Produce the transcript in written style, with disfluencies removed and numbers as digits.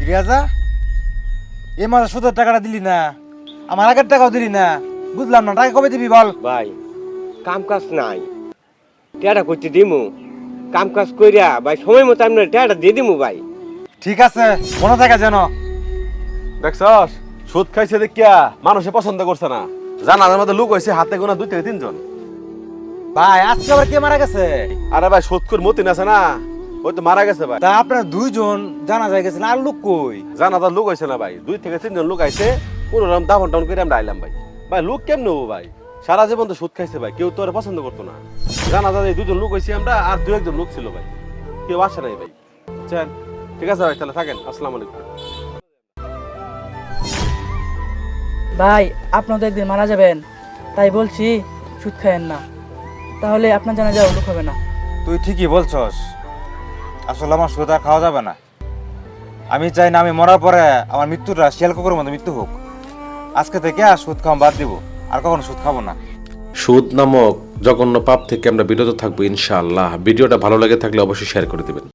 রিয়াজা এ মাসে সুদের টাকাটা দিলি না, আমার আগের টাকাও দিলি না, বুঝলাম না টাকা কবে দিবি বল। ভাই কাম কাজ নাই, টেয়াটা করতে দিমু, কাম কাজ কইরা ভাই সময় মতো আমি টেয়াটা দিয়ে দিমু ভাই। ঠিক আছে, মনে থাকে যেন। দেখছস সুদ খাইছে দেখিয়া মানুষে পছন্দ করছে না, জানার মধ্যে লোক হয়েছে হাতে গোনা 2 থেকে 3 জন। ভাই আজকে আবার কে মারা গেছে? আরে ভাই সুদখোর মতিন আছে না, ওই তো মারা গেছে ভাই। তা আপনার দুইজন জানা যায় গেছেন, আর লোক কই? জানাজার লোক হয়েছে না ভাই, 2 থেকে 3 জন লোক আইছে, কোনোরকম দাফন টাউন করে আমরা আইলাম ভাই। ভাই লোক কেমন হবো ভাই, সারা জীবন তো সুদ খাইছে ভাই, কেউ তো আর পছন্দ করতো না। জানাজার এই 2 জন লোক হয়েছি আমরা, আর 2 একজন লোক ছিল ভাই, কেউ আসে নাই ভাই। বুঝছেন? ঠিক আছে ভাই, তাহলে থাকেন, আসসালামু আলাইকুম। ভাই আপনার তো একদিন মারা যাবেন, তাই বলছি সুদ খায়েন না, তাহলে আপনার জানা যাওয়া লোক হবে না। তুই ঠিকই বলছস, আসলে আমার সুদ আর খাওয়া যাবে না। আমি চাই না আমি মরার পরে আমার মৃত্যুটা শিয়াল কুকুরের মতো মৃত্যু হোক। আজকে থেকে আর সুদ খাওয়া বাদ দিব, আর কখনো সুদ খাবো না। সুদ নামক জঘন্য পাপ থেকে আমরা বিরত থাকবো ইনশাআল্লাহ। ভিডিওটা ভালো লেগে থাকলে অবশ্যই শেয়ার করে দিবেন।